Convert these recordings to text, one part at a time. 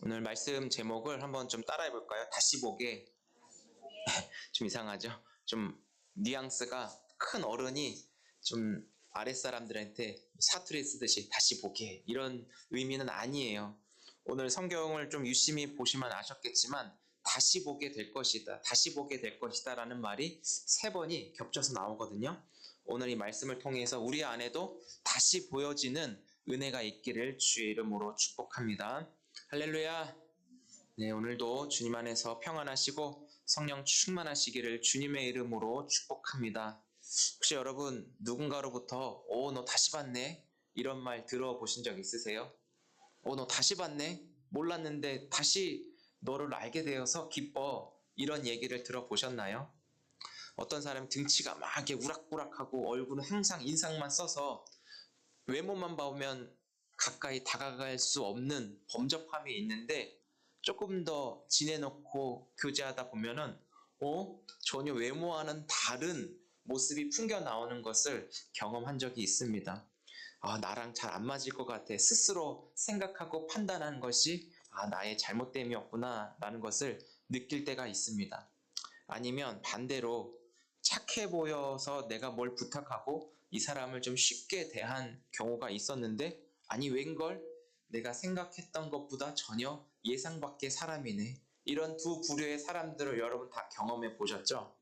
오늘 말씀 제목을 한번 좀 따라해 볼까요? 다시 보게. 좀 이상하죠? 좀 뉘앙스가 큰 어른이 좀 아랫사람들한테 사투리 쓰듯이 다시 보게 이런 의미는 아니에요. 오늘 성경을 좀 유심히 보시면 아셨겠지만 다시 보게 될 것이다. 다시 보게 될 것이다 라는 말이 3번이 겹쳐서 나오거든요. 오늘 이 말씀을 통해서 우리 안에도 다시 보여지는 은혜가 있기를 주의 이름으로 축복합니다. 할렐루야. 네, 오늘도 주님 안에서 평안하시고 성령 충만하시기를 주님의 이름으로 축복합니다. 혹시 여러분 누군가로부터 너 다시 봤네? 이런 말 들어보신 적 있으세요? 너 다시 봤네? 몰랐는데 다시 너를 알게 되어서 기뻐. 이런 얘기를 들어보셨나요? 어떤 사람이 등치가 막 이렇게 우락부락하고 얼굴은 항상 인상만 써서 외모만 보면 가까이 다가갈 수 없는 범접함이 있는데 조금 더 지내놓고 교제하다 보면은 전혀 외모와는 다른 모습이 풍겨 나오는 것을 경험한 적이 있습니다. 나랑 잘 안 맞을 것 같아. 스스로 생각하고 판단하는 것이 나의 잘못됨이었구나 라는 것을 느낄 때가 있습니다. 아니면 반대로 착해 보여서 내가 뭘 부탁하고 이 사람을 좀 쉽게 대한 경우가 있었는데 아니 웬걸 내가 생각했던 것보다 전혀 예상 밖의 사람이네. 이런 두 부류의 사람들을 여러분 다 경험해 보셨죠?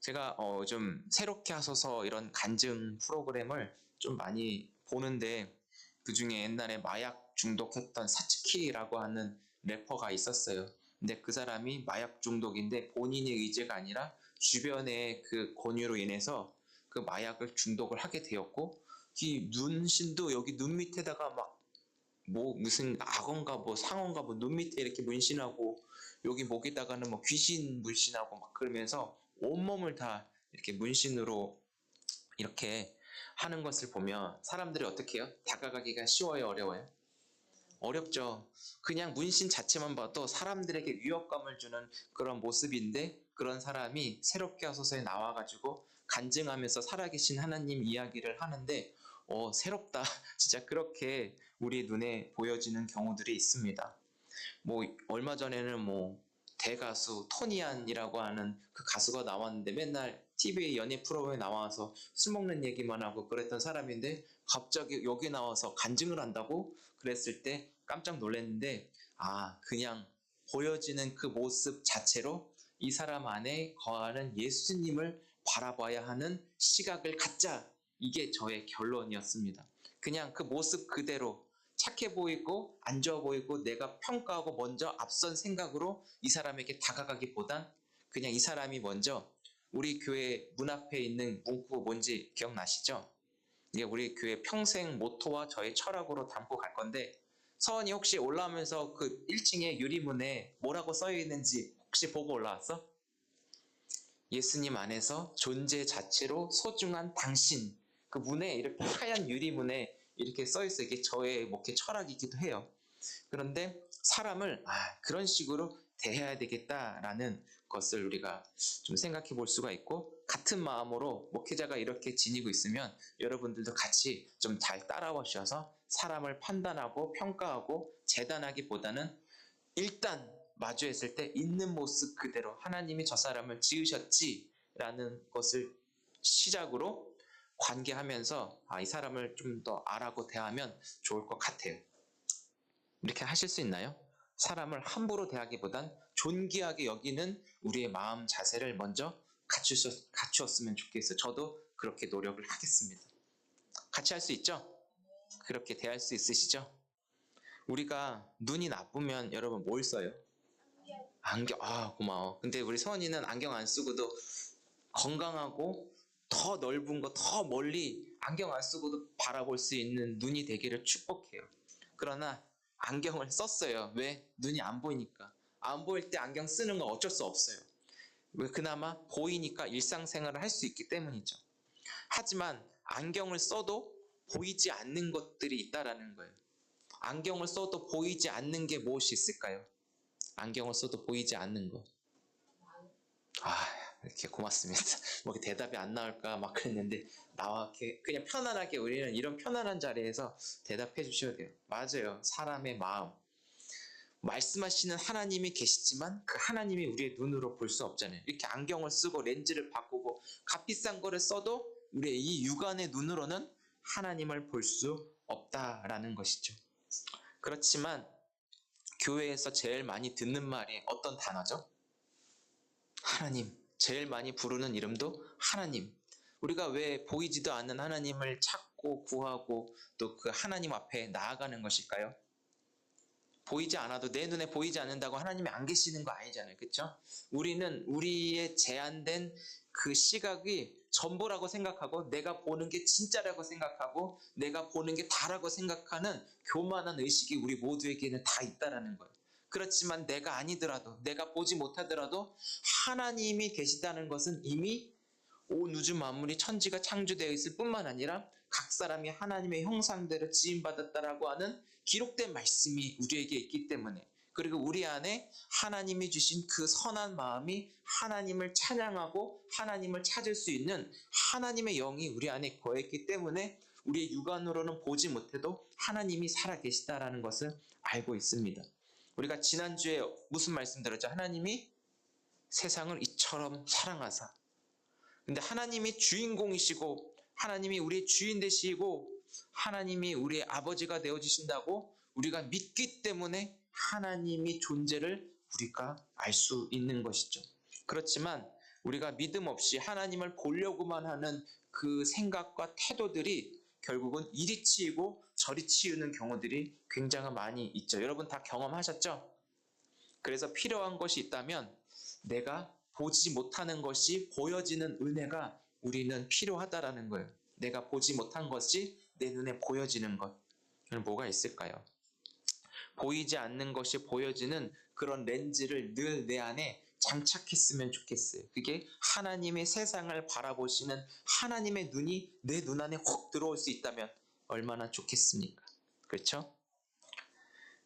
제가 좀 새롭게 하소서 이런 간증 프로그램을 좀 많이 보는데 그 중에 옛날에 마약 중독했던 사츠키라고 하는 래퍼가 있었어요. 근데 그 사람이 마약 중독인데 본인의 의지가 아니라 주변의 그 권유로 인해서 그 마약을 중독을 하게 되었고 이 문신도 여기 눈 밑에다가 막 무슨 악어인가 상어인가 눈 밑에 이렇게 문신하고 여기 목에다가는 귀신 문신하고 막 그러면서 온몸을 다 이렇게 문신으로 이렇게 하는 것을 보면 사람들이 어떻게 해요? 다가가기가 쉬워요, 어려워요? 어렵죠. 그냥 문신 자체만 봐도 사람들에게 위협감을 주는 그런 모습인데 그런 사람이 새롭게 하소서에 나와가지고 간증하면서 살아계신 하나님 이야기를 하는데 새롭다. 진짜 그렇게 우리 눈에 보여지는 경우들이 있습니다. 얼마 전에는 대가수 토니안이라고 하는 그 가수가 나왔는데 맨날 TV 연예 프로그램에 나와서 술 먹는 얘기만 하고 그랬던 사람인데 갑자기 여기 나와서 간증을 한다고 그랬을 때 깜짝 놀랐는데 그냥 보여지는 그 모습 자체로 이 사람 안에 거하는 예수님을 바라봐야 하는 시각을 갖자. 이게 저의 결론이었습니다. 그냥 그 모습 그대로 착해 보이고 안 좋아 보이고 내가 평가하고 먼저 앞선 생각으로 이 사람에게 다가가기보단 그냥 이 사람이 먼저 우리 교회 문 앞에 있는 문구 뭔지 기억나시죠? 이게 우리 교회 평생 모토와 저의 철학으로 담고 갈 건데 서원이 혹시 올라오면서 그 1층에 유리문에 뭐라고 써 있는지 혹시 보고 올라왔어? 예수님 안에서 존재 자체로 소중한 당신. 그 문에 이렇게 하얀 유리문에 이렇게 써 있어요. 이게 저의 목회 철학이기도 해요. 그런데 사람을 그런 식으로 대해야 되겠다라는 것을 우리가 좀 생각해 볼 수가 있고 같은 마음으로 목회자가 이렇게 지니고 있으면 여러분들도 같이 좀 잘 따라오셔서 사람을 판단하고 평가하고 재단하기보다는 일단 마주했을 때 있는 모습 그대로 하나님이 저 사람을 지으셨지라는 것을 시작으로 관계하면서 이 사람을 좀 더 알아고 대하면 좋을 것 같아요. 이렇게 하실 수 있나요? 사람을 함부로 대하기보단 존귀하게 여기는 우리의 마음 자세를 먼저 갖추었으면 좋겠어요. 저도 그렇게 노력을 하겠습니다. 같이 할 수 있죠? 그렇게 대할 수 있으시죠? 우리가 눈이 나쁘면 여러분 뭘 써요? 안경. 고마워. 근데 우리 서원이는 안경 안 쓰고도 건강하고 더 넓은 거 더 멀리 안경 안 쓰고도 바라볼 수 있는 눈이 되기를 축복해요. 그러나 안경을 썼어요. 왜? 눈이 안 보이니까. 안 보일 때 안경 쓰는 건 어쩔 수 없어요. 왜? 그나마 보이니까 일상생활을 할 수 있기 때문이죠. 하지만 안경을 써도 보이지 않는 것들이 있다라는 거예요. 안경을 써도 보이지 않는 게 무엇이 있을까요? 안경을 써도 보이지 않는 것. 이렇게 고맙습니다. 이렇게 대답이 안 나올까 막 그랬는데 그냥 편안하게 우리는 이런 편안한 자리에서 대답해 주셔야 돼요. 맞아요. 사람의 마음. 말씀하시는 하나님이 계시지만 그 하나님이 우리의 눈으로 볼 수 없잖아요. 이렇게 안경을 쓰고 렌즈를 바꾸고 값비싼 거를 써도 우리의 이 육안의 눈으로는 하나님을 볼 수 없다라는 것이죠. 그렇지만 교회에서 제일 많이 듣는 말이 어떤 단어죠? 하나님. 제일 많이 부르는 이름도 하나님. 우리가 왜 보이지도 않는 하나님을 찾고 구하고 또 그 하나님 앞에 나아가는 것일까요? 보이지 않아도, 내 눈에 보이지 않는다고 하나님이 안 계시는 거 아니잖아요. 그렇죠? 우리는 우리의 제한된 그 시각이 전부라고 생각하고, 내가 보는 게 진짜라고 생각하고, 내가 보는 게 다라고 생각하는 교만한 의식이 우리 모두에게는 다 있다라는 거예요. 그렇지만 내가 아니더라도, 내가 보지 못하더라도 하나님이 계시다는 것은 이미 온 우주 만물이, 천지가 창조되어 있을 뿐만 아니라 각 사람이 하나님의 형상대로 지음받았다라고 하는 기록된 말씀이 우리에게 있기 때문에, 그리고 우리 안에 하나님이 주신 그 선한 마음이 하나님을 찬양하고 하나님을 찾을 수 있는 하나님의 영이 우리 안에 거했기 때문에 우리의 육안으로는 보지 못해도 하나님이 살아계시다라는 것을 알고 있습니다. 우리가 지난주에 무슨 말씀 들었죠? 하나님이 세상을 이처럼 사랑하사. 근데 하나님이 주인공이시고 하나님이 우리의 주인 되시고 하나님이 우리의 아버지가 되어주신다고 우리가 믿기 때문에 하나님의 존재를 우리가 알 수 있는 것이죠. 그렇지만 우리가 믿음 없이 하나님을 보려고만 하는 그 생각과 태도들이 결국은 이리 치이고 저리 치우는 경우들이 굉장히 많이 있죠. 여러분 다 경험하셨죠? 그래서 필요한 것이 있다면 내가 보지 못하는 것이 보여지는 은혜가 우리는 필요하다라는 거예요. 내가 보지 못한 것이 내 눈에 보여지는 것. 뭐가 있을까요? 보이지 않는 것이 보여지는 그런 렌즈를 늘 내 안에 장착했으면 좋겠어요. 그게 하나님의 세상을 바라보시는 하나님의 눈이 내 눈 안에 확 들어올 수 있다면 얼마나 좋겠습니까? 그렇죠?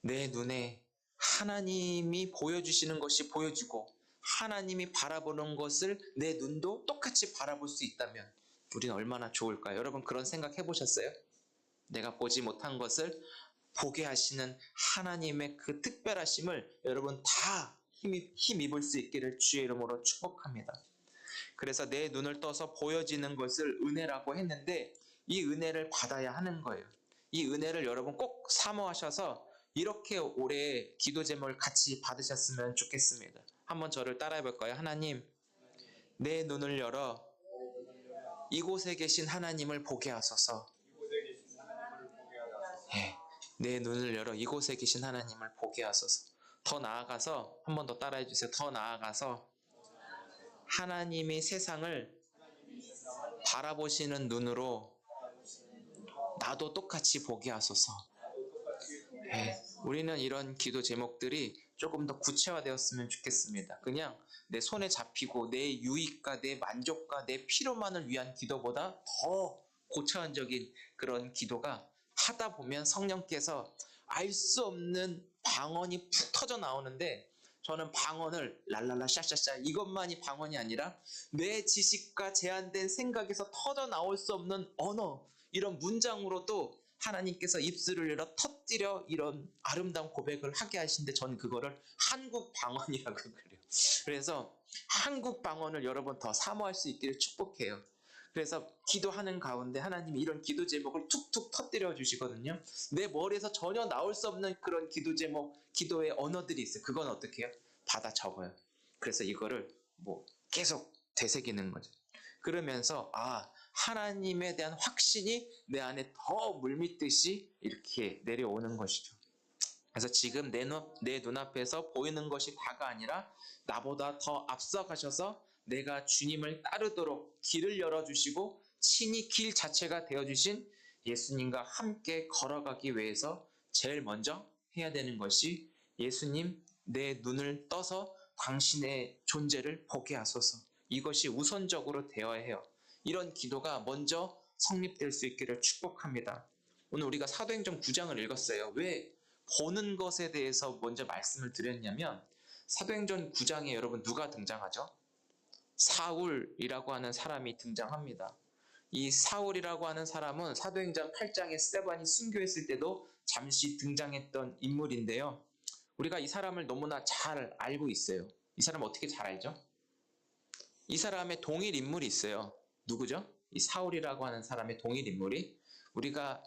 내 눈에 하나님이 보여주시는 것이 보여지고 하나님이 바라보는 것을 내 눈도 똑같이 바라볼 수 있다면 우리는 얼마나 좋을까요? 여러분 그런 생각 해보셨어요? 내가 보지 못한 것을 보게 하시는 하나님의 그 특별하심을 여러분 다 힘입을 수 있기를 주의 이름으로 축복합니다. 그래서 내 눈을 떠서 보여지는 것을 은혜라고 했는데 이 은혜를 받아야 하는 거예요. 이 은혜를 여러분 꼭 사모하셔서 이렇게 올해 기도 제목을 같이 받으셨으면 좋겠습니다. 한번 저를 따라해 볼까요? 하나님, 내 눈을 열어 이곳에 계신 하나님을 보게 하소서. 네, 내 눈을 열어 이곳에 계신 하나님을 보게 하소서. 더 나아가서 한 번 더 따라해 주세요. 더 나아가서 하나님의 세상을 바라보시는 눈으로 나도 똑같이 보게 하소서. 네, 우리는 이런 기도 제목들이 조금 더 구체화되었으면 좋겠습니다. 그냥 내 손에 잡히고 내 유익과 내 만족과 내 필요만을 위한 기도보다 더 고차원적인 그런 기도가 하다 보면 성령께서 알 수 없는 방언이 푹 터져 나오는데, 저는 방언을 랄랄라 샤샤샤 이것만이 방언이 아니라 내 지식과 제한된 생각에서 터져 나올 수 없는 언어, 이런 문장으로도 하나님께서 입술을 열어 터뜨려 이런 아름다운 고백을 하게 하시는데, 저는 그거를 한국 방언이라고 그래요. 그래서 한국 방언을 여러분 더 사모할 수 있기를 축복해요. 그래서 기도하는 가운데 하나님이 이런 기도 제목을 툭툭 터뜨려 주시거든요. 내 머리에서 전혀 나올 수 없는 그런 기도 제목, 기도의 언어들이 있어요. 그건 어떻게 해요? 받아 적어요. 그래서 이거를 계속 되새기는 거죠. 그러면서 하나님에 대한 확신이 내 안에 더 물밀듯이 이렇게 내려오는 것이죠. 그래서 지금 내 눈앞에서 보이는 것이 다가 아니라 나보다 더 앞서가셔서 내가 주님을 따르도록 길을 열어주시고 친히 길 자체가 되어주신 예수님과 함께 걸어가기 위해서 제일 먼저 해야 되는 것이 예수님, 내 눈을 떠서 당신의 존재를 보게 하소서. 이것이 우선적으로 되어야 해요. 이런 기도가 먼저 성립될 수 있기를 축복합니다. 오늘 우리가 사도행전 9장을 읽었어요. 왜 보는 것에 대해서 먼저 말씀을 드렸냐면, 사도행전 9장에 여러분 누가 등장하죠? 사울이라고 하는 사람이 등장합니다. 이 사울이라고 하는 사람은 사도행전 8장에 스데반이 순교했을 때도 잠시 등장했던 인물인데요. 우리가 이 사람을 너무나 잘 알고 있어요. 이 사람 어떻게 잘 알죠? 이 사람의 동일 인물이 있어요. 누구죠? 이 사울이라고 하는 사람의 동일 인물이 우리가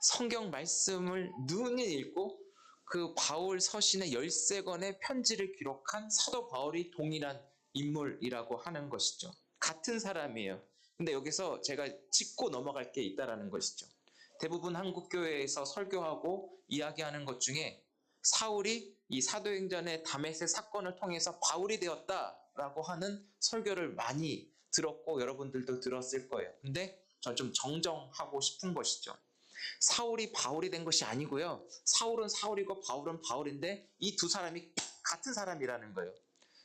성경 말씀을 눈이 읽고 그 바울 서신의 13권의 편지를 기록한 사도 바울이 동일한 인물이라고 하는 것이죠. 같은 사람이에요. 근데 여기서 제가 짚고 넘어갈 게 있다라는 것이죠. 대부분 한국 교회에서 설교하고 이야기하는 것 중에 사울이 이 사도행전의 다메섹 사건을 통해서 바울이 되었다라고 하는 설교를 많이 들었고 여러분들도 들었을 거예요. 근데 전 좀 정정하고 싶은 것이죠. 사울이 바울이 된 것이 아니고요. 사울은 사울이고 바울은 바울인데 이 두 사람이 같은 사람이라는 거예요.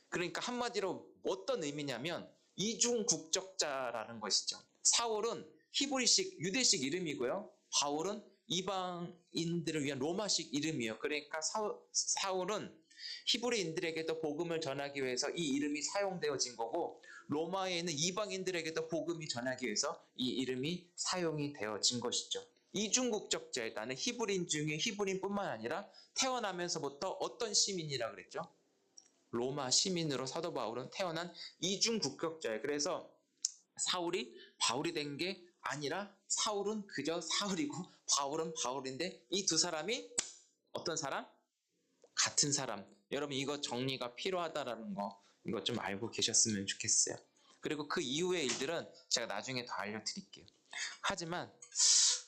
그러니까 한마디로 어떤 의미냐면 이중 국적자라는 것이죠. 사울은 히브리식 유대식 이름이고요. 바울은 이방인들을 위한 로마식 이름이에요. 그러니까 사울은 히브리인들에게도 복음을 전하기 위해서 이 이름이 사용되어진 거고 로마에 있는 이방인들에게도 복음이 전하기 위해서 이 이름이 사용이 되어진 것이죠. 이중국적자에 나는 히브리인 중에 히브리인뿐만 아니라 태어나면서부터 어떤 시민이라 그랬죠? 로마 시민으로 사도 바울은 태어난 이중국적자예요. 그래서 사울이 바울이 된 게 아니라 사울은 그저 사울이고 바울은 바울인데 이 두 사람이 어떤 사람? 같은 사람. 여러분 이거 정리가 필요하다라는 거 이거 좀 알고 계셨으면 좋겠어요. 그리고 그 이후의 일들은 제가 나중에 더 알려드릴게요. 하지만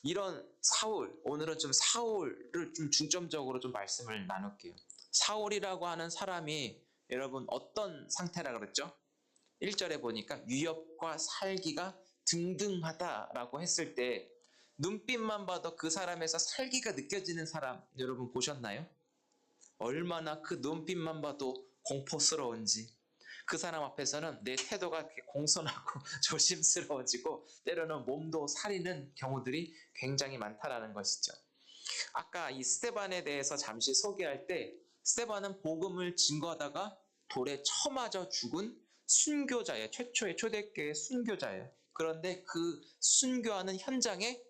이런 사울, 오늘은 좀 사울을 좀 중점적으로 좀 말씀을 나눌게요. 사울이라고 하는 사람이 여러분 어떤 상태라 그랬죠? 1절에 보니까 위협과 살기가 등등하다라고 했을 때 눈빛만 봐도 그 사람에서 살기가 느껴지는 사람 여러분 보셨나요? 얼마나 그 눈빛만 봐도 공포스러운지 그 사람 앞에서는 내 태도가 공손하고 조심스러워지고 때로는 몸도 사리는 경우들이 굉장히 많다라는 것이죠. 아까 이 스데반에 대해서 잠시 소개할 때 스데반은 복음을 증거하다가 돌에 쳐맞아 죽은 순교자예요. 최초의 초대교회 순교자예요. 그런데 그 순교하는 현장에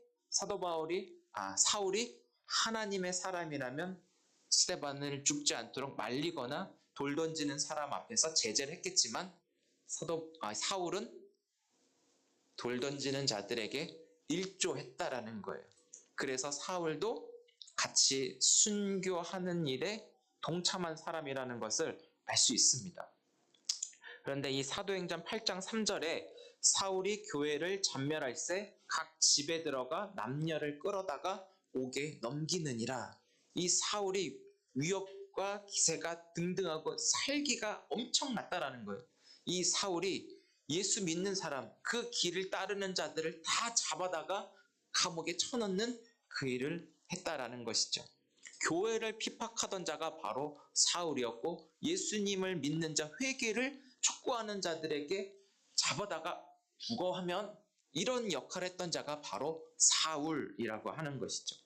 사울이 하나님의 사람이라면 스데반을 죽지 않도록 말리거나 돌 던지는 사람 앞에서 제재를 했겠지만 사울은 돌 던지는 자들에게 일조했다라는 거예요. 그래서 사울도 같이 순교하는 일에 동참한 사람이라는 것을 알 수 있습니다. 그런데 이 사도행전 8장 3절에 사울이 교회를 전멸할새 각 집에 들어가 남녀를 끌어다가 옥에 넘기느니라. 이 사울이 위협과 기세가 등등하고 살기가 엄청났다라는 거예요. 이 사울이 예수 믿는 사람, 그 길을 따르는 자들을 다 잡아다가 감옥에 쳐넣는 그 일을 했다라는 것이죠. 교회를 핍박하던 자가 바로 사울이었고 예수님을 믿는 자 회개를 촉구하는 자들에게 잡아다가 부거하면 이런 역할을 했던 자가 바로 사울이라고 하는 것이죠.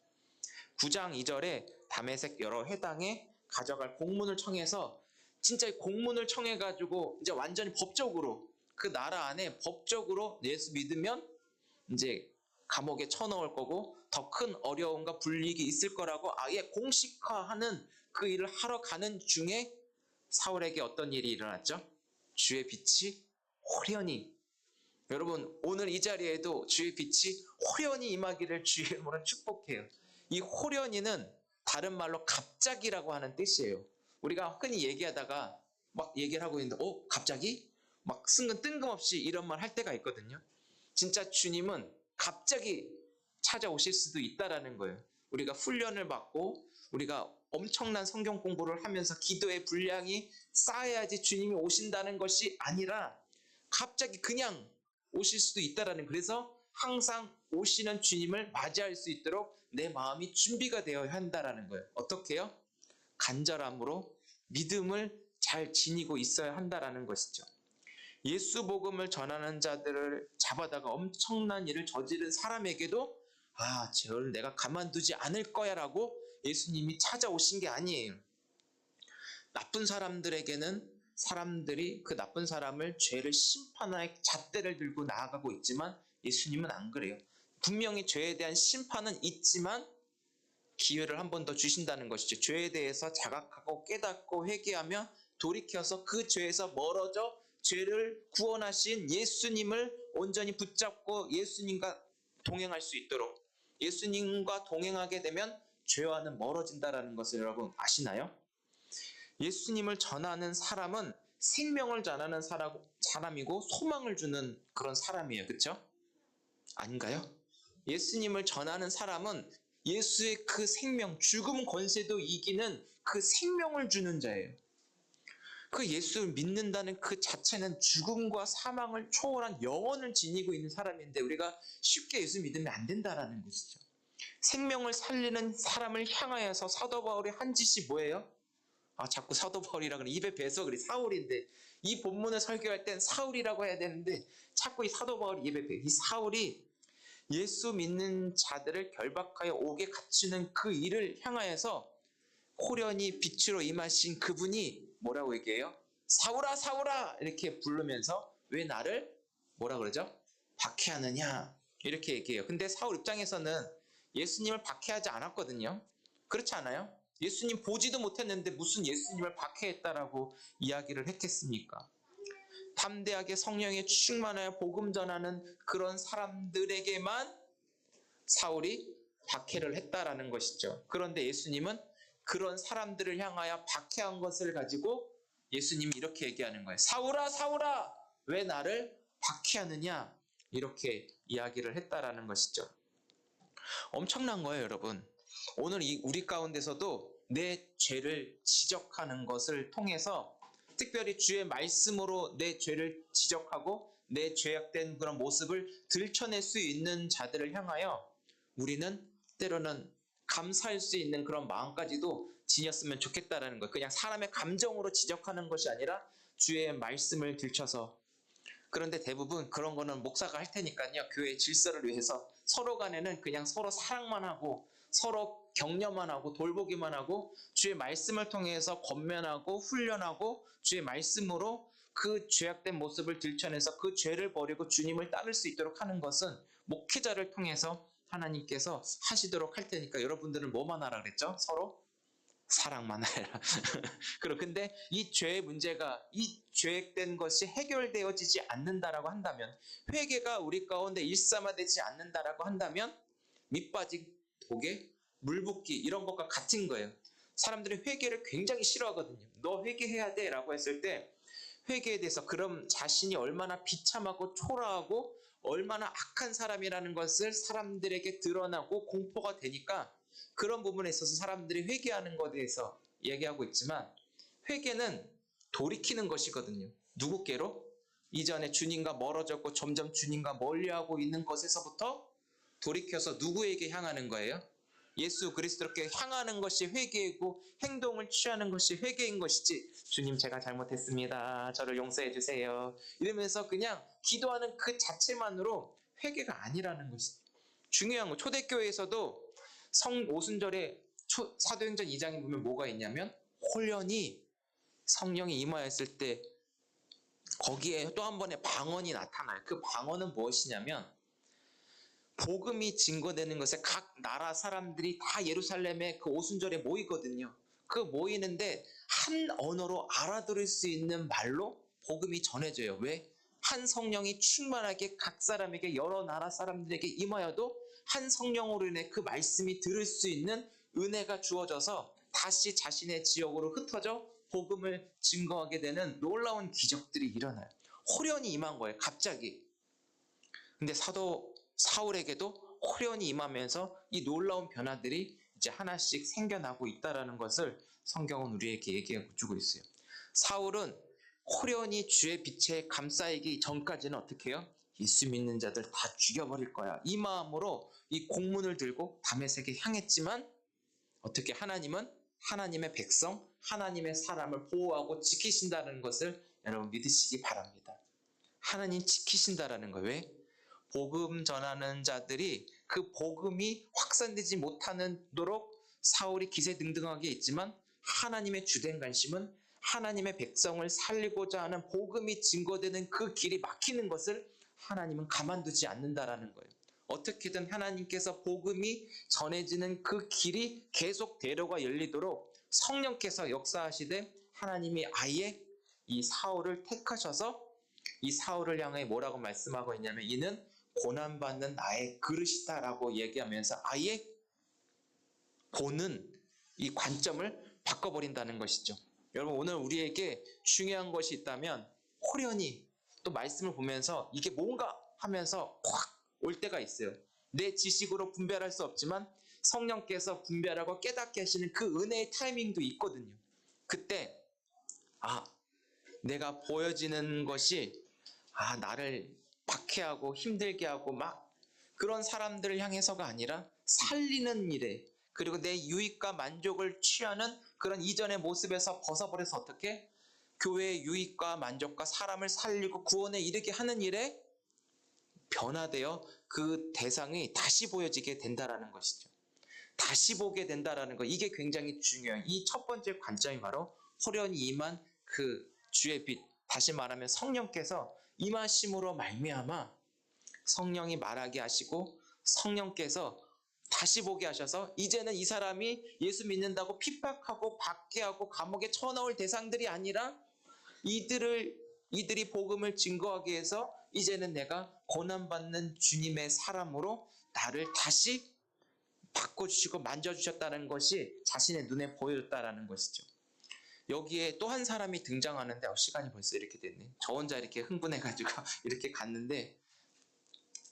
9장 2절에 다메섹 여러 회당에 가져갈 공문을 청해서 진짜 공문을 청해가지고 이제 완전히 법적으로 그 나라 안에 법적으로 예수 믿으면 이제 감옥에 쳐넣을 거고 더 큰 어려움과 불이익이 있을 거라고 아예 공식화하는 그 일을 하러 가는 중에 사울에게 어떤 일이 일어났죠? 주의 빛이 호련히 여러분 오늘 이 자리에도 주의 빛이 호련히 임하기를 주의 이름으로 축복해요. 이 호련히는 다른 말로 갑자기라고 하는 뜻이에요. 우리가 흔히 얘기하다가 막 얘기를 하고 있는데 갑자기? 막 뜬금없이 이런 말 할 때가 있거든요. 진짜 주님은 갑자기 찾아오실 수도 있다라는 거예요. 우리가 훈련을 받고 우리가 엄청난 성경 공부를 하면서 기도의 분량이 쌓여야지 주님이 오신다는 것이 아니라 갑자기 그냥 오실 수도 있다라는 거예요. 그래서 항상 오시는 주님을 맞이할 수 있도록 내 마음이 준비가 되어야 한다라는 거예요. 어떻게 해요? 간절함으로 믿음을 잘 지니고 있어야 한다라는 것이죠. 예수 복음을 전하는 자들을 잡아다가 엄청난 일을 저지른 사람에게도 저를 내가 가만두지 않을 거야 라고 예수님이 찾아오신 게 아니에요. 나쁜 사람들에게는 사람들이 그 나쁜 사람을 죄를 심판할 잣대를 들고 나아가고 있지만 예수님은 안 그래요. 분명히 죄에 대한 심판은 있지만 기회를 한 번 더 주신다는 것이죠. 죄에 대해서 자각하고 깨닫고 회개하며 돌이켜서 그 죄에서 멀어져 죄를 구원하신 예수님을 온전히 붙잡고 예수님과 동행할 수 있도록, 예수님과 동행하게 되면 죄와는 멀어진다는 것을 여러분 아시나요? 예수님을 전하는 사람은 생명을 전하는 사람이고 소망을 주는 그런 사람이에요. 그렇죠? 아닌가요? 예수님을 전하는 사람은 예수의 그 생명, 죽음 권세도 이기는 그 생명을 주는 자예요. 그 예수를 믿는다는 그 자체는 죽음과 사망을 초월한 영혼을 지니고 있는 사람인데 우리가 쉽게 예수 믿으면 안 된다라는 것이죠. 생명을 살리는 사람을 향하여서 사도 바울의 한 짓이 뭐예요? 자꾸 사도 바울이라 그래. 입에 배서 그래. 사울인데 이 본문을 설교할 땐 사울이라고 해야 되는데 자꾸 이 사도 바울이 입에 배. 이 사울이 예수 믿는 자들을 결박하여 옥에 갇히는 그 일을 향하여서 호련히 빛으로 임하신 그분이 뭐라고 얘기해요? 사울아 사울아 이렇게 부르면서 왜 나를 뭐라 그러죠? 박해하느냐 이렇게 얘기해요. 근데 사울 입장에서는 예수님을 박해하지 않았거든요. 그렇지 않아요? 예수님 보지도 못했는데 무슨 예수님을 박해했다라고 이야기를 했겠습니까? 담대하게 성령에 충만하여 복음 전하는 그런 사람들에게만 사울이 박해를 했다라는 것이죠. 그런데 예수님은 그런 사람들을 향하여 박해한 것을 가지고 예수님이 이렇게 얘기하는 거예요. 사울아 사울아 왜 나를 박해하느냐 이렇게 이야기를 했다라는 것이죠. 엄청난 거예요, 여러분. 오늘 우리 가운데서도 내 죄를 지적하는 것을 통해서 특별히 주의 말씀으로 내 죄를 지적하고 내 죄악된 그런 모습을 들춰낼 수 있는 자들을 향하여 우리는 때로는 감사할 수 있는 그런 마음까지도 지녔으면 좋겠다라는 거예요. 그냥 사람의 감정으로 지적하는 것이 아니라 주의 말씀을 들춰서. 그런데 대부분 그런 거는 목사가 할 테니까요. 교회 질서를 위해서 서로 간에는 그냥 서로 사랑만 하고 서로 격려만 하고 돌보기만 하고 주의 말씀을 통해서 권면하고 훈련하고 주의 말씀으로 그 죄악된 모습을 들춰내서 그 죄를 버리고 주님을 따를 수 있도록 하는 것은 목회자를 통해서 하나님께서 하시도록 할 테니까 여러분들은 뭐만 하라 그랬죠? 서로 사랑만 하라. 근데 이 죄의 문제가 이 죄악된 것이 해결되어지지 않는다라고 한다면 회개가 우리 가운데 일상화되지 않는다라고 한다면 밑빠진 독에 물 붓기 이런 것과 같은 거예요. 사람들이 회개를 굉장히 싫어하거든요. 너 회개해야 돼 라고 했을 때 회개에 대해서 그럼 자신이 얼마나 비참하고 초라하고 얼마나 악한 사람이라는 것을 사람들에게 드러나고 공포가 되니까 그런 부분에 있어서 사람들이 회개하는 것에 대해서 얘기하고 있지만 회개는 돌이키는 것이거든요. 누구께로? 이전에 주님과 멀어졌고 점점 주님과 멀리하고 있는 것에서부터 돌이켜서 누구에게 향하는 거예요? 예수 그리스도께 향하는 것이 회개이고 행동을 취하는 것이 회개인 것이지 주님 제가 잘못했습니다. 저를 용서해 주세요. 이러면서 그냥 기도하는 그 자체만으로 회개가 아니라는 것이 중요한 거. 초대교회에서도 오순절에 사도행전 2장에 보면 뭐가 있냐면 호련히 성령이 임하였을 때 거기에 또 한 번의 방언이 나타나요. 그 방언은 무엇이냐면 복음이 증거되는 것에 각 나라 사람들이 다 예루살렘에 그 오순절에 모이거든요. 그 모이는데 한 언어로 알아들을 수 있는 말로 복음이 전해져요. 왜? 한 성령이 충만하게 각 사람에게 여러 나라 사람들에게 임하여도 한 성령으로 인해 그 말씀이 들을 수 있는 은혜가 주어져서 다시 자신의 지역으로 흩어져 복음을 증거하게 되는 놀라운 기적들이 일어나요. 호련히 임한 거예요. 갑자기. 근데 사도 사울에게도 호련히 임하면서 이 놀라운 변화들이 이제 하나씩 생겨나고 있다는 것을 성경은 우리에게 얘기해 주고 있어요. 사울은 호련히 주의 빛에 감싸이기 전까지는 어떻게 해요? 예수 믿는 자들 다 죽여버릴 거야. 이 마음으로 이 공문을 들고 다메섹에 향했지만 어떻게 하나님은 하나님의 백성, 하나님의 사람을 보호하고 지키신다는 것을 여러분 믿으시기 바랍니다. 하나님 지키신다라는 거예요. 왜? 복음 전하는 자들이 그 복음이 확산되지 못하도록 사울이 기세등등하게 있지만 하나님의 주된 관심은 하나님의 백성을 살리고자 하는 복음이 증거되는 그 길이 막히는 것을 하나님은 가만두지 않는다라는 거예요. 어떻게든 하나님께서 복음이 전해지는 그 길이 계속 대로가 열리도록 성령께서 역사하시되 하나님이 아예 이 사울을 택하셔서 이 사울을 향해 뭐라고 말씀하고 있냐면 이는 고난받는 나의 그릇이다라고 얘기하면서 아예 보는 이 관점을 바꿔버린다는 것이죠. 여러분 오늘 우리에게 중요한 것이 있다면 호련히 또 말씀을 보면서 이게 뭔가 하면서 확 올 때가 있어요. 내 지식으로 분별할 수 없지만 성령께서 분별하고 깨닫게 하시는 그 은혜의 타이밍도 있거든요. 그때 내가 보여지는 것이 나를 박해하고 힘들게 하고 막 그런 사람들을 향해서가 아니라 살리는 일에 그리고 내 유익과 만족을 취하는 그런 이전의 모습에서 벗어버려서 어떻게 교회의 유익과 만족과 사람을 살리고 구원에 이르게 하는 일에 변화되어 그 대상이 다시 보여지게 된다라는 것이죠. 다시 보게 된다라는 것, 이게 굉장히 중요해요. 이 첫 번째 관점이 바로 호련히 임한 그 주의 빛, 다시 말하면 성령께서 임하심으로 말미암아 성령이 말하게 하시고 성령께서 다시 보게 하셔서 이제는 이 사람이 예수 믿는다고 핍박하고 박해하고 감옥에 쳐넣을 대상들이 아니라 이들이 복음을 증거하기 위해서 이제는 내가 고난받는 주님의 사람으로 나를 다시 바꿔주시고 만져주셨다는 것이 자신의 눈에 보였다라는 것이죠. 여기에 또 한 사람이 등장하는데 시간이 벌써 이렇게 됐네. 저 혼자 이렇게 흥분해가지고 이렇게 갔는데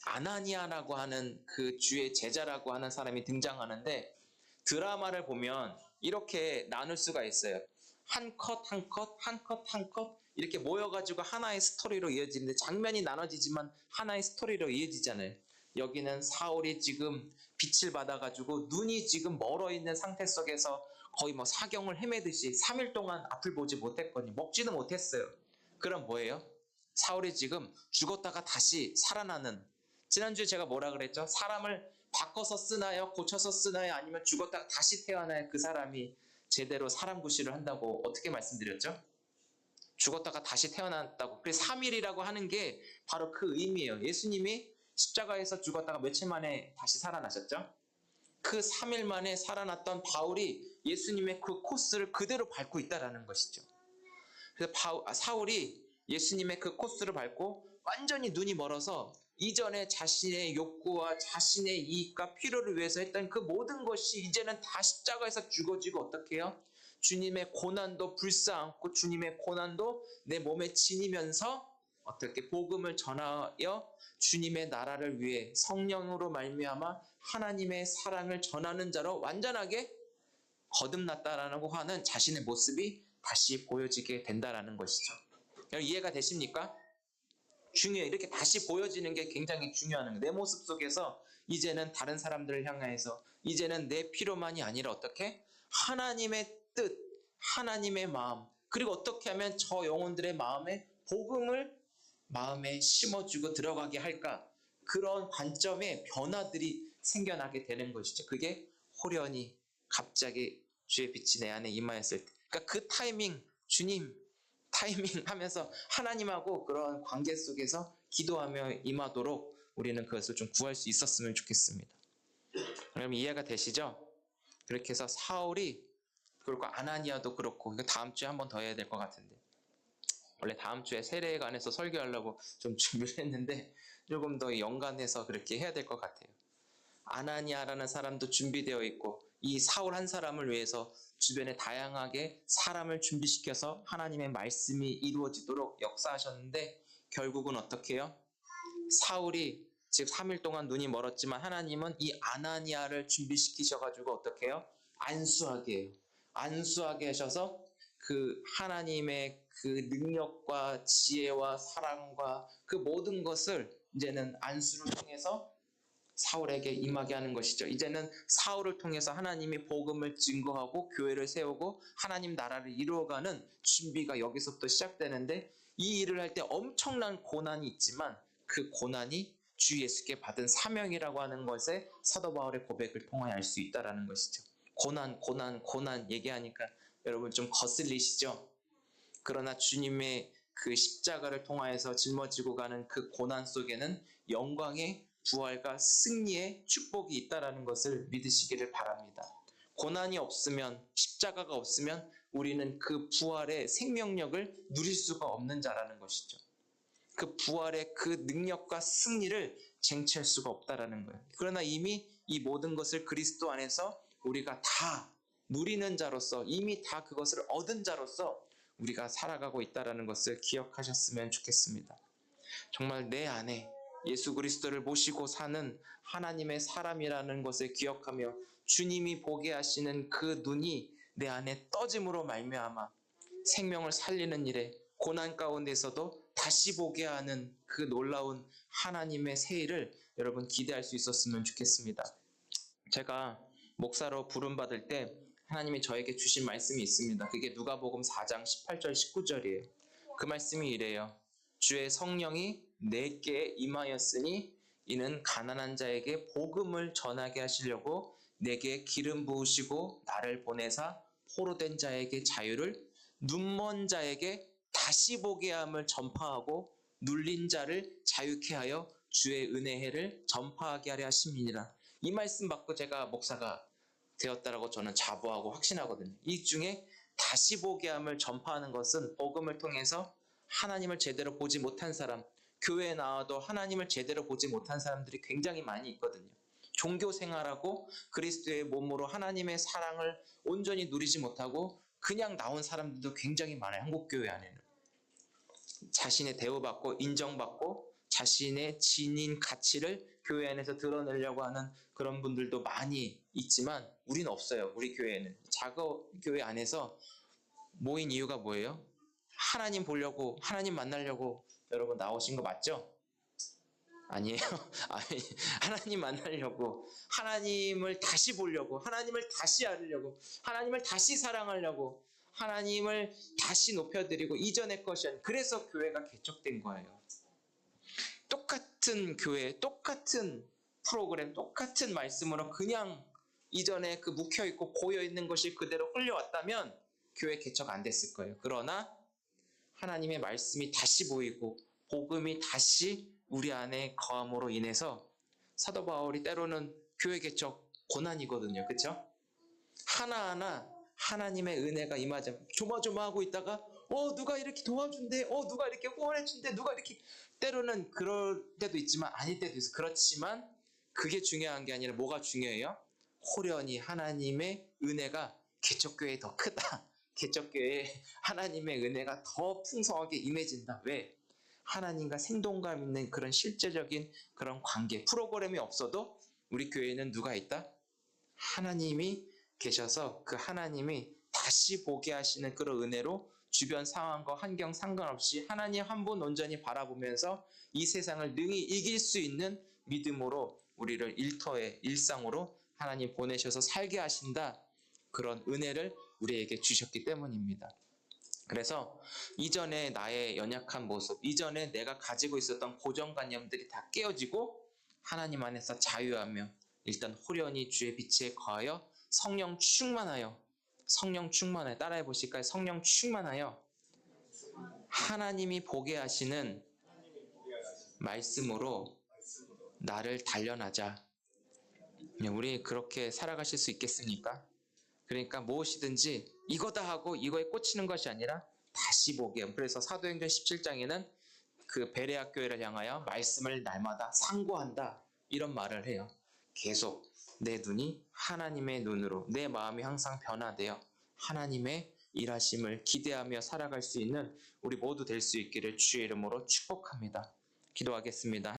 아나니아라고 하는 그 주의 제자라고 하는 사람이 등장하는데 드라마를 보면 이렇게 나눌 수가 있어요. 한 컷, 한 컷, 한 컷, 한 컷 이렇게 모여가지고 하나의 스토리로 이어지는데 장면이 나눠지지만 하나의 스토리로 이어지잖아요. 여기는 사울이 지금 빛을 받아가지고 눈이 지금 멀어있는 상태 속에서 거의 뭐 사경을 헤매듯이 3일 동안 앞을 보지 못했거든요. 먹지는 못했어요. 그럼 뭐예요? 사울이 지금 죽었다가 다시 살아나는, 지난주에 제가 뭐라 그랬죠? 사람을 바꿔서 쓰나요? 고쳐서 쓰나요? 아니면 죽었다가 다시 태어나야 그 사람이 제대로 사람 구실을 한다고 어떻게 말씀드렸죠? 죽었다가 다시 태어났다고. 그래서 3일이라고 하는 게 바로 그 의미예요. 예수님이 십자가에서 죽었다가 며칠 만에 다시 살아나셨죠? 그 3일 만에 살아났던 바울이 예수님의 그 코스를 그대로 밟고 있다는 것이죠. 그래서 사울이 예수님의 그 코스를 밟고 완전히 눈이 멀어서 이전에 자신의 욕구와 자신의 이익과 필요를 위해서 했던 그 모든 것이 이제는 다 십자가에서 죽어지고 어떻게 해요? 주님의 고난도 불사않고 주님의 고난도 내 몸에 지니면서 어떻게 복음을 전하여 주님의 나라를 위해 성령으로 말미암아 하나님의 사랑을 전하는 자로 완전하게 거듭났다라고 하는 자신의 모습이 다시 보여지게 된다라는 것이죠. 이해가 되십니까? 중요해요. 이렇게 다시 보여지는 게 굉장히 중요한 거예요. 내 모습 속에서 이제는 다른 사람들을 향해서 이제는 내 필요만이 아니라 어떻게? 하나님의 뜻, 하나님의 마음, 그리고 어떻게 하면 저 영혼들의 마음에 복음을 마음에 심어주고 들어가게 할까? 그런 관점의 변화들이 생겨나게 되는 것이죠. 그게 호련히 갑자기 주의 빛이 내 안에 임하였을 때. 그러니까 그 타이밍, 주님 타이밍 하면서 하나님하고 그런 관계 속에서 기도하며 임하도록 우리는 그것을 좀 구할 수 있었으면 좋겠습니다. 그럼 이해가 되시죠? 그렇게 해서 사울이 그리고 아나니아도 그렇고 다음 주에 한 번 더 해야 될 것 같은데 원래 다음 주에 세례에 관해서 설교하려고 좀 준비를 했는데 조금 더 연관해서 그렇게 해야 될 것 같아요. 아나니아라는 사람도 준비되어 있고 이 사울 한 사람을 위해서 주변에 다양하게 사람을 준비시켜서 하나님의 말씀이 이루어지도록 역사하셨는데 결국은 어떻게 해요? 사울이 즉 3일 동안 눈이 멀었지만 하나님은 이 아나니아를 준비시키셔가지고 어떻게 해요? 안수하게 해요. 안수하게 하셔서 그 하나님의 그 능력과 지혜와 사랑과 그 모든 것을 이제는 안수를 통해서 사울에게 임하게 하는 것이죠. 이제는 사울을 통해서 하나님이 복음을 증거하고 교회를 세우고 하나님 나라를 이루어가는 준비가 여기서부터 시작되는데 이 일을 할 때 엄청난 고난이 있지만 그 고난이 주 예수께 받은 사명이라고 하는 것에 사도 바울의 고백을 통하여 알 수 있다는 것이죠. 고난 얘기하니까 여러분 좀 거슬리시죠? 그러나 주님의 그 십자가를 통하여서 짊어지고 가는 그 고난 속에는 영광의 부활과 승리의 축복이 있다라는 것을 믿으시기를 바랍니다. 고난이 없으면, 십자가가 없으면 우리는 그 부활의 생명력을 누릴 수가 없는 자라는 것이죠. 그 부활의 그 능력과 승리를 쟁취할 수가 없다라는 거예요. 그러나 이미 이 모든 것을 그리스도 안에서 우리가 다 누리는 자로서, 이미 다 그것을 얻은 자로서 우리가 살아가고 있다라는 것을 기억하셨으면 좋겠습니다. 정말 내 안에 예수 그리스도를 모시고 사는 하나님의 사람이라는 것을 기억하며 주님이 보게 하시는 그 눈이 내 안에 떠짐으로 말미암아 생명을 살리는 일에 고난 가운데서도 다시 보게 하는 그 놀라운 하나님의 새 일을 여러분 기대할 수 있었으면 좋겠습니다. 제가 목사로 부름받을 때 하나님이 저에게 주신 말씀이 있습니다. 그게 누가복음 4장 18절 19절이에요. 그 말씀이 이래요. 주의 성령이 내게 임하였으니 이는 가난한 자에게 복음을 전하게 하시려고 내게 기름 부으시고 나를 보내사 포로된 자에게 자유를, 눈먼 자에게 다시 보게 함을 전파하고 눌린 자를 자유케 하여 주의 은혜를 전파하게 하려 하심이니라. 이 말씀 받고 제가 목사가 되었다라고 저는 자부하고 확신하거든요. 이 중에 다시 보게 함을 전파하는 것은 복음을 통해서 하나님을 제대로 보지 못한 사람, 교회에 나와도 하나님을 제대로 보지 못한 사람들이 굉장히 많이 있거든요. 종교 생활하고 그리스도의 몸으로 하나님의 사랑을 온전히 누리지 못하고 그냥 나온 사람들도 굉장히 많아요. 한국교회 안에는. 자신의 대우받고 인정받고 자신의 지닌 가치를 교회 안에서 드러내려고 하는 그런 분들도 많이 있지만 우리는 없어요. 우리 교회는. 작은 교회 안에서 모인 이유가 뭐예요? 하나님 보려고, 하나님 만나려고 여러분 나오신 거 맞죠? 아니에요. 아니, 하나님 만나려고, 하나님을 다시 보려고, 하나님을 다시 알으려고, 하나님을 다시 사랑하려고, 하나님을 다시 높여드리고 이전의 것이 아니라 그래서 교회가 개척된 거예요. 똑같은 교회, 똑같은 프로그램, 똑같은 말씀으로 그냥 이전에 그 묵혀있고 고여있는 것이 그대로 흘려왔다면 교회 개척 안 됐을 거예요. 그러나 하나님의 말씀이 다시 보이고 복음이 다시 우리 안에 거함으로 인해서 사도 바울이 때로는 교회 개척 고난이거든요. 그렇죠? 하나하나 하나님의 은혜가 임하자 조마조마하고 있다가 누가 이렇게 도와준대, 누가 이렇게 후원해준대, 누가 이렇게, 때로는 그럴 때도 있지만 아닐 때도 있어. 그렇지만 그게 중요한 게 아니라 뭐가 중요해요? 호련히 하나님의 은혜가 개척교회에 더 크다. 개척교회에 하나님의 은혜가 더 풍성하게 임해진다. 왜? 하나님과 생동감 있는 그런 실제적인 그런 관계, 프로그램이 없어도 우리 교회에는 누가 있다? 하나님이 계셔서 그 하나님이 다시 보게 하시는 그런 은혜로 주변 상황과 환경 상관없이 하나님 한 분 온전히 바라보면서 이 세상을 능히 이길 수 있는 믿음으로 우리를 일터의 일상으로 하나님 보내셔서 살게 하신다. 그런 은혜를 우리에게 주셨기 때문입니다. 그래서 이전에 나의 연약한 모습, 이전에 내가 가지고 있었던 고정관념들이 다 깨어지고 하나님 안에서 자유하며 일단 호련히 주의 빛에 거하여 성령 충만하여 따라해 보실까요? 성령 충만하여 하나님이 보게 하시는 말씀으로 나를 단련하자. 우리 그렇게 살아가실 수 있겠습니까? 그러니까 무엇이든지 이거다 하고 이거에 꽂히는 것이 아니라 다시 보게. 그래서 사도행전 17장에는 그 베레아 교회를 향하여 말씀을 날마다 상고한다. 이런 말을 해요. 계속 내 눈이 하나님의 눈으로, 내 마음이 항상 변화되어 하나님의 일하심을 기대하며 살아갈 수 있는 우리 모두 될 수 있기를 주의 이름으로 축복합니다. 기도하겠습니다.